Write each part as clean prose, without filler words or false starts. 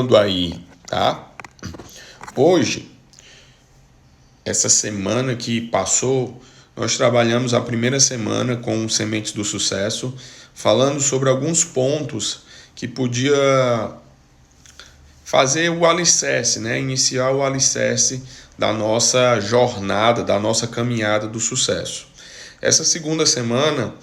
Aí, tá? Hoje, essa semana que passou, nós trabalhamos a primeira semana com Sementes do Sucesso, falando sobre alguns pontos que podia fazer o alicerce, né? Iniciar o alicerce da nossa jornada, da nossa caminhada do sucesso. Essa segunda semana,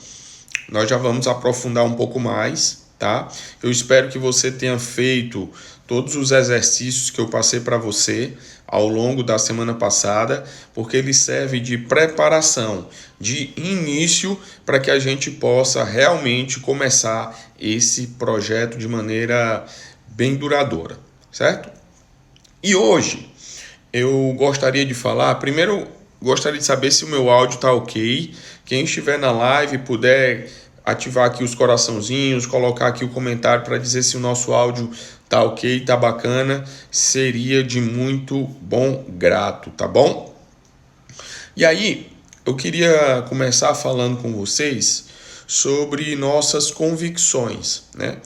nós já vamos aprofundar um pouco mais, tá? Eu espero que você tenha feito todos os exercícios que eu passei para você ao longo da semana passada, porque ele serve de preparação, de início para que a gente possa realmente começar esse projeto de maneira bem duradoura, certo? E hoje eu gostaria de falar, primeiro gostaria de saber se o meu áudio está ok. Quem estiver na live puder ativar aqui os coraçãozinhos, colocar aqui o comentário para dizer se o nosso áudio tá ok, tá bacana, seria de muito bom grato, tá bom? E aí, eu queria começar falando com vocês sobre nossas convicções, né?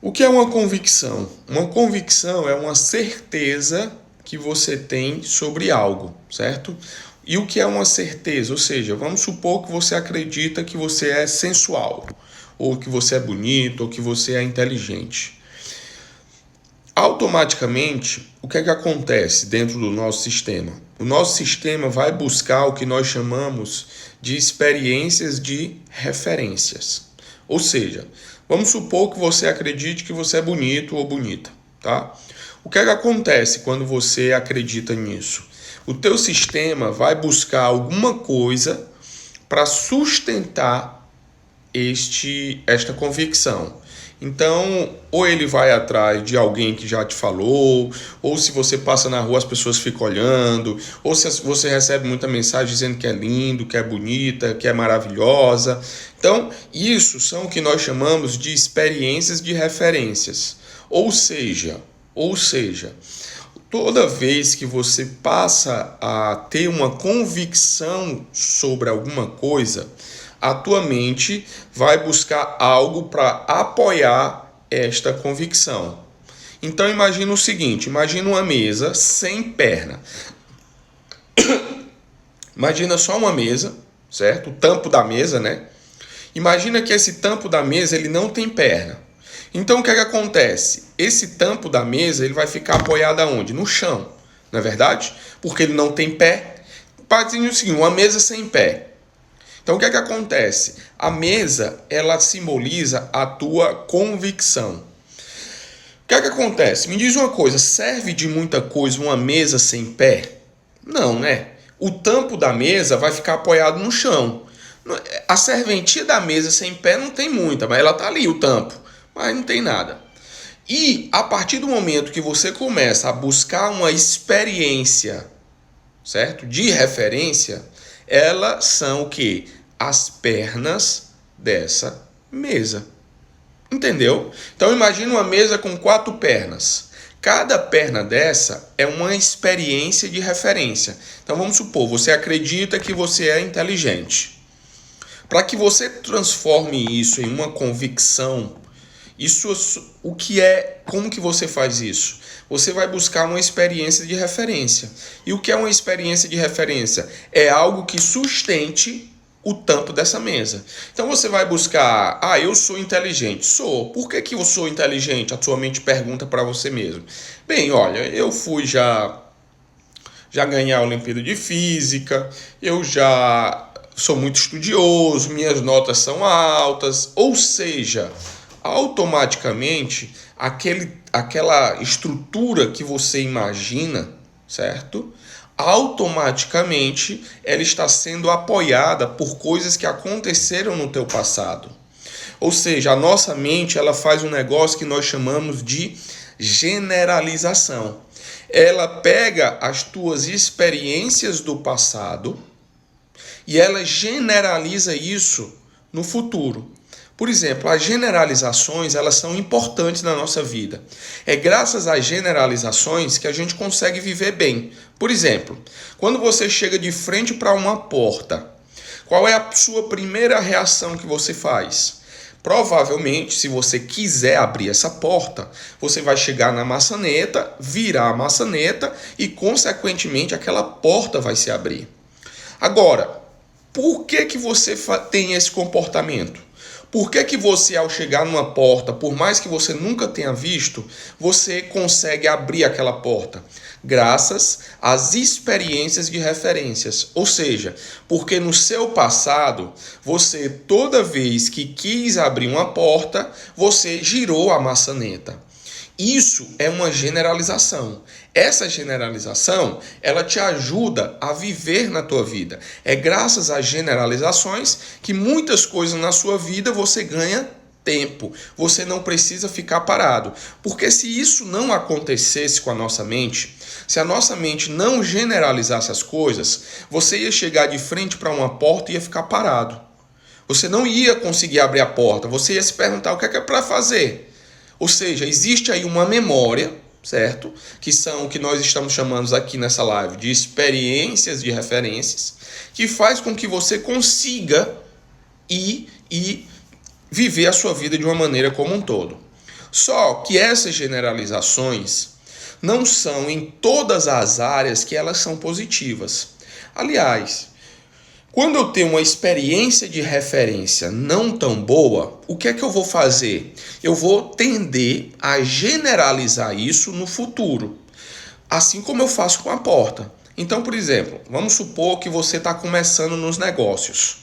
O que é uma convicção? Uma convicção é uma certeza que você tem sobre algo, certo? E o que é uma certeza? Ou seja, vamos supor que você acredita que você é sensual, ou que você é bonito, ou que você é inteligente. Automaticamente, o que é que acontece dentro do nosso sistema? O nosso sistema vai buscar o que nós chamamos de experiências de referências. Ou seja, vamos supor que você acredite que você é bonito ou bonita, tá? O que é que acontece quando você acredita nisso? O teu sistema vai buscar alguma coisa para sustentar esta convicção. Então, ou ele vai atrás de alguém que já te falou, ou se você passa na rua as pessoas ficam olhando, ou se você recebe muita mensagem dizendo que é lindo, que é bonita, que é maravilhosa. Então, isso são o que nós chamamos de experiências de referências. Ou seja, toda vez que você passa a ter uma convicção sobre alguma coisa, a tua mente vai buscar algo para apoiar esta convicção. Então imagina o seguinte, imagina uma mesa sem perna. Imagina só uma mesa, certo? O tampo da mesa, né? Imagina que esse tampo da mesa ele não tem perna. Então o que é que acontece? Esse tampo da mesa ele vai ficar apoiado aonde? No chão, não é verdade? Porque ele não tem pé. Imagina o seguinte, uma mesa sem pé. Então o que é que acontece? A mesa, ela simboliza a tua convicção. O que é que acontece? Me diz uma coisa, serve de muita coisa uma mesa sem pé? Não, né? O tampo da mesa vai ficar apoiado no chão. A serventia da mesa sem pé não tem muita, mas ela tá ali, o tampo. Mas não tem nada. E a partir do momento que você começa a buscar uma experiência, certo? De referência, elas são o quê? As pernas dessa mesa. Entendeu? Então imagine uma mesa com 4 pernas. Cada perna dessa é uma experiência de referência. Então vamos supor, você acredita que você é inteligente. Para que você transforme isso em uma convicção, como que você faz isso? Você vai buscar uma experiência de referência. E o que é uma experiência de referência? É algo que sustente o tampo dessa mesa. Então você vai buscar, eu sou inteligente. Sou. Por que eu sou inteligente? A sua mente pergunta para você mesmo. Bem, olha, eu fui já ganhei a Olimpíada de Física, eu já sou muito estudioso, minhas notas são altas, ou seja, automaticamente aquela estrutura que você imagina, certo? Automaticamente ela está sendo apoiada por coisas que aconteceram no teu passado. Ou seja, a nossa mente ela faz um negócio que nós chamamos de generalização. Ela pega as tuas experiências do passado e ela generaliza isso no futuro. Por exemplo, as generalizações elas são importantes na nossa vida. É graças às generalizações que a gente consegue viver bem. Por exemplo, quando você chega de frente para uma porta, qual é a sua primeira reação que você faz? Provavelmente, se você quiser abrir essa porta, você vai chegar na maçaneta, virar a maçaneta e, consequentemente, aquela porta vai se abrir. Agora, por que você tem esse comportamento? Por que você, ao chegar numa porta, por mais que você nunca tenha visto, você consegue abrir aquela porta? Graças às experiências de referências. Ou seja, porque no seu passado, você, toda vez que quis abrir uma porta, você girou a maçaneta. Isso é uma generalização. Essa generalização, ela te ajuda a viver na tua vida. É graças às generalizações que muitas coisas na sua vida você ganha tempo. Você não precisa ficar parado. Porque se isso não acontecesse com a nossa mente, se a nossa mente não generalizasse as coisas, você ia chegar de frente para uma porta e ia ficar parado. Você não ia conseguir abrir a porta. Você ia se perguntar o que é para fazer. Ou seja, existe aí uma memória, certo? Que são o que nós estamos chamando aqui nessa live de experiências de referências, que faz com que você consiga ir e viver a sua vida de uma maneira como um todo. Só que essas generalizações não são em todas as áreas que elas são positivas. Aliás, quando eu tenho uma experiência de referência não tão boa, o que é que eu vou fazer? Eu vou tender a generalizar isso no futuro, assim como eu faço com a porta. Então, por exemplo, vamos supor que você está começando nos negócios.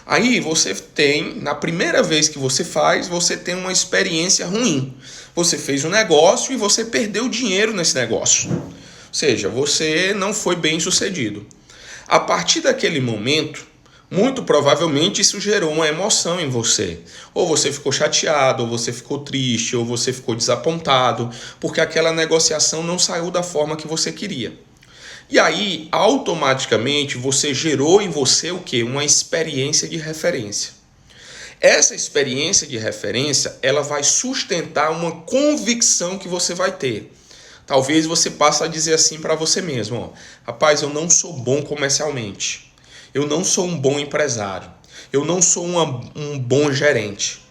Aí você tem, na primeira vez que você faz, você tem uma experiência ruim. Você fez um negócio e você perdeu dinheiro nesse negócio. Ou seja, você não foi bem sucedido. A partir daquele momento, muito provavelmente isso gerou uma emoção em você. Ou você ficou chateado, ou você ficou triste, ou você ficou desapontado, porque aquela negociação não saiu da forma que você queria. E aí, automaticamente, você gerou em você o quê? Uma experiência de referência. Essa experiência de referência, ela vai sustentar uma convicção que você vai ter. Talvez você passe a dizer assim para você mesmo, ó, rapaz, eu não sou bom comercialmente, eu não sou um bom empresário, eu não sou um bom gerente.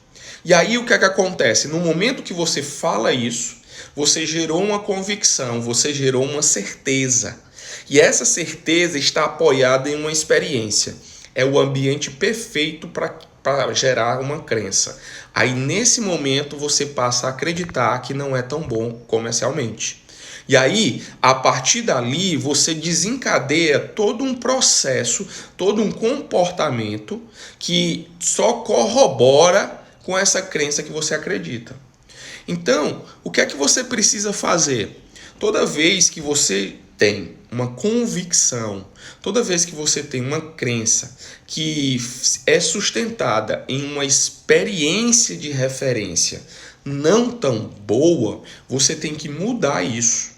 E aí o que é que acontece? No momento que você fala isso, você gerou uma convicção, você gerou uma certeza. E essa certeza está apoiada em uma experiência. É o ambiente perfeito para gerar uma crença. Aí nesse momento você passa a acreditar que não é tão bom comercialmente. E aí, a partir dali, você desencadeia todo um processo, todo um comportamento que só corrobora com essa crença que você acredita. Então, o que é que você precisa fazer? Toda vez que você tem uma convicção, toda vez que você tem uma crença que é sustentada em uma experiência de referência não tão boa, você tem que mudar isso.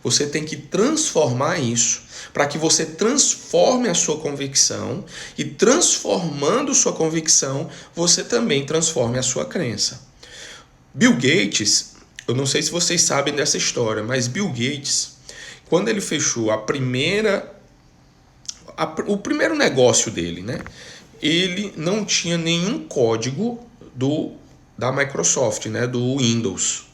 Você tem que transformar isso para que você transforme a sua convicção e, transformando sua convicção, você também transforme a sua crença. Bill Gates, eu não sei se vocês sabem dessa história, mas Bill Gates, quando ele fechou o primeiro negócio dele, né? Ele não tinha nenhum código da Microsoft, né? Do Windows.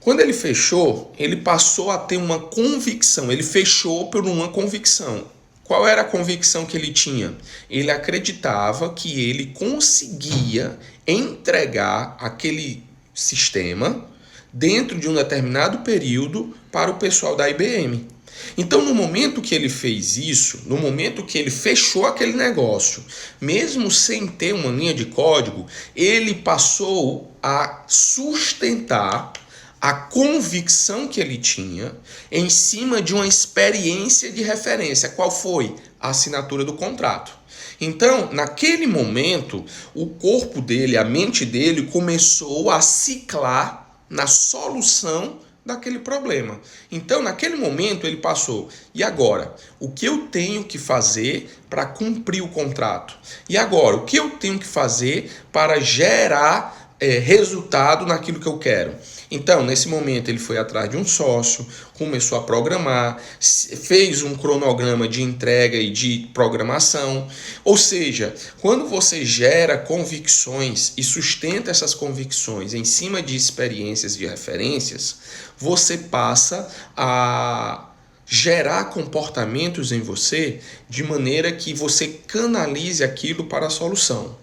Quando ele fechou, ele passou a ter uma convicção. Ele fechou por uma convicção. Qual era a convicção que ele tinha? Ele acreditava que ele conseguia entregar aquele sistema dentro de um determinado período para o pessoal da IBM. Então, no momento que ele fez isso, no momento que ele fechou aquele negócio, mesmo sem ter uma linha de código, ele passou a sustentar a convicção que ele tinha em cima de uma experiência de referência. Qual foi? A assinatura do contrato. Então, naquele momento, o corpo dele, a mente dele começou a ciclar na solução daquele problema. Então, naquele momento, ele passou, e agora? O que eu tenho que fazer para cumprir o contrato? E agora? O que eu tenho que fazer para gerar resultado naquilo que eu quero. Então, nesse momento, ele foi atrás de um sócio, começou a programar, fez um cronograma de entrega e de programação. Ou seja, quando você gera convicções e sustenta essas convicções em cima de experiências, de referências, você passa a gerar comportamentos em você de maneira que você canalize aquilo para a solução.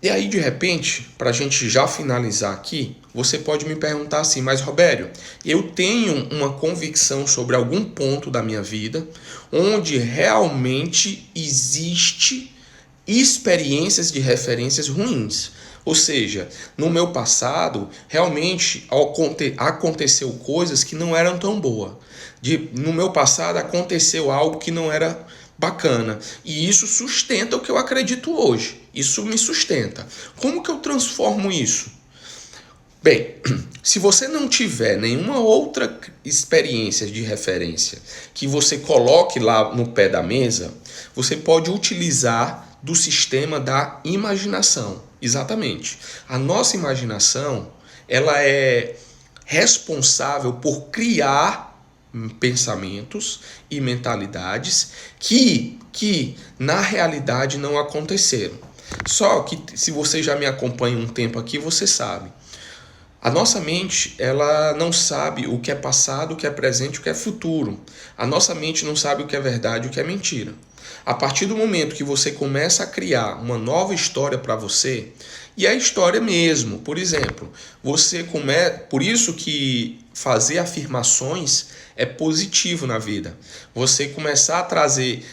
E aí, de repente, para a gente já finalizar aqui, você pode me perguntar assim, mas Robério, eu tenho uma convicção sobre algum ponto da minha vida onde realmente existe experiências de referências ruins. Ou seja, no meu passado, realmente aconteceu coisas que não eram tão boas. No meu passado aconteceu algo que não era bacana. E isso sustenta o que eu acredito hoje. Isso me sustenta. Como que eu transformo isso? Bem, se você não tiver nenhuma outra experiência de referência que você coloque lá no pé da mesa, você pode utilizar do sistema da imaginação. Exatamente. A nossa imaginação, ela é responsável por criar pensamentos e mentalidades que na realidade não aconteceram. Só que se você já me acompanha um tempo aqui, você sabe. A nossa mente, ela não sabe o que é passado, o que é presente, o que é futuro. A nossa mente não sabe o que é verdade, o que é mentira. A partir do momento que você começa a criar uma nova história para você, e a história mesmo, por exemplo, por isso que fazer afirmações é positivo na vida. Você começar a trazer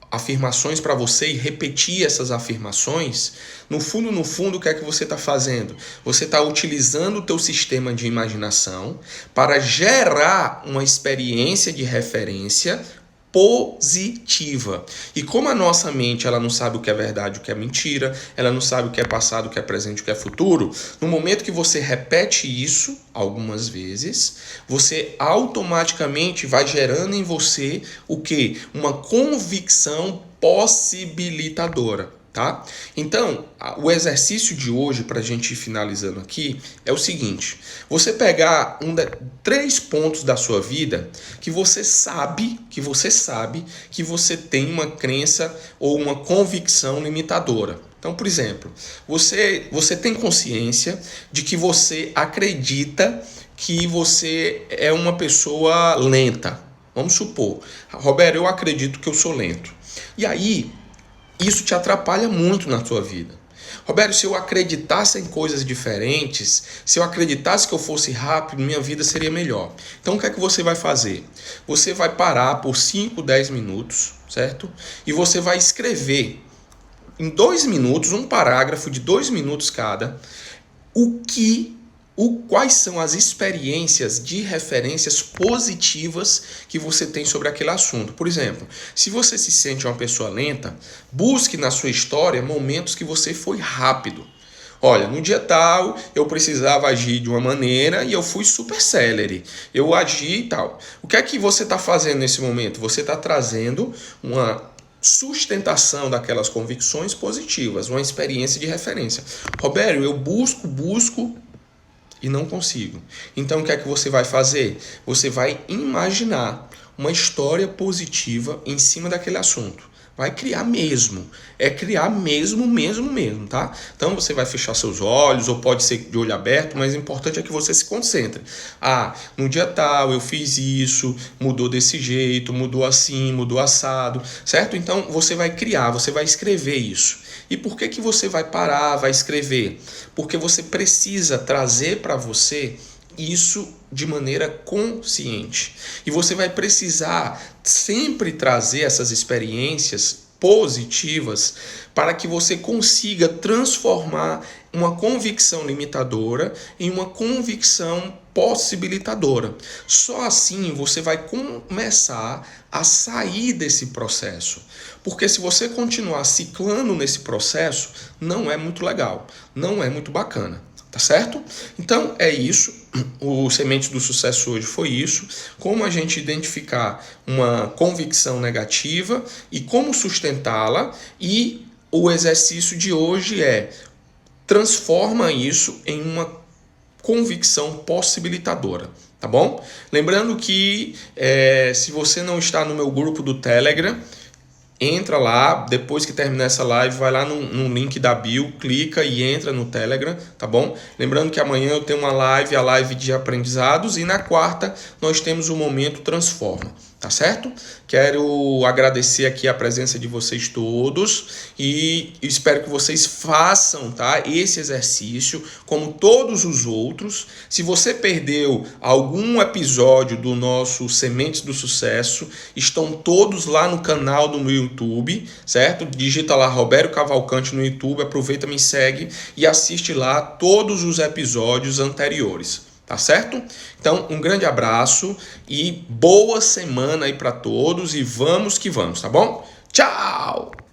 afirmações para você e repetir essas afirmações, no fundo, o que é que você está fazendo? Você está utilizando o teu sistema de imaginação para gerar uma experiência de referência positiva. E como a nossa mente ela não sabe o que é verdade, o que é mentira, ela não sabe o que é passado, o que é presente, o que é futuro, no momento que você repete isso algumas vezes, você automaticamente vai gerando em você o quê? Uma convicção possibilitadora. Tá? Então, o exercício de hoje, para a gente ir finalizando aqui, é o seguinte: você pegar 3 pontos da sua vida que você sabe que você tem uma crença ou uma convicção limitadora. Então, por exemplo, você tem consciência de que você acredita que você é uma pessoa lenta. Vamos supor, Roberto, eu acredito que eu sou lento. E aí, isso te atrapalha muito na sua vida. Roberto, se eu acreditasse em coisas diferentes, se eu acreditasse que eu fosse rápido, minha vida seria melhor. Então o que é que você vai fazer? Você vai parar por 5, 10 minutos, certo? E você vai escrever em 2 minutos, um parágrafo de 2 minutos cada, quais são as experiências de referências positivas que você tem sobre aquele assunto. Por exemplo, se você se sente uma pessoa lenta, busque na sua história momentos que você foi rápido. Olha, no dia tal eu precisava agir de uma maneira e eu fui super célere. Eu agi e tal. O que é que você está fazendo nesse momento? Você está trazendo uma sustentação daquelas convicções positivas, uma experiência de referência. Roberto, eu busco e não consigo. Então o que é que você vai fazer? Você vai imaginar uma história positiva em cima daquele assunto. Vai criar mesmo. É criar mesmo, tá? Então você vai fechar seus olhos, ou pode ser de olho aberto, mas o importante é que você se concentre. No dia tal eu fiz isso, mudou desse jeito, mudou assim, mudou assado, certo? Então você vai criar, você vai escrever isso. E por que você vai parar, vai escrever? Porque você precisa trazer para você isso de maneira consciente. E você vai precisar sempre trazer essas experiências positivas para que você consiga transformar uma convicção limitadora em uma convicção possibilitadora. Só assim você vai começar a sair desse processo. Porque se você continuar ciclando nesse processo, não é muito legal, não é muito bacana. Tá certo? Então é isso. O Sementes do Sucesso hoje foi isso. Como a gente identificar uma convicção negativa e como sustentá-la. E o exercício de hoje é: transforma isso em uma convicção possibilitadora, tá bom? Lembrando que se você não está no meu grupo do Telegram, entra lá, depois que terminar essa live, vai lá no link da bio, clica e entra no Telegram, tá bom? Lembrando que amanhã eu tenho a live de aprendizados, e na quarta nós temos o Momento Transforma, tá certo? Quero agradecer aqui a presença de vocês todos e espero que vocês façam, tá, esse exercício como todos os outros. Se você perdeu algum episódio do nosso Sementes do Sucesso, estão todos lá no canal do meu YouTube, certo? Digita lá Roberto Cavalcante no YouTube, aproveita, me segue e assiste lá todos os episódios anteriores. Tá certo? Então, um grande abraço e boa semana aí para todos, e vamos que vamos, tá bom? Tchau!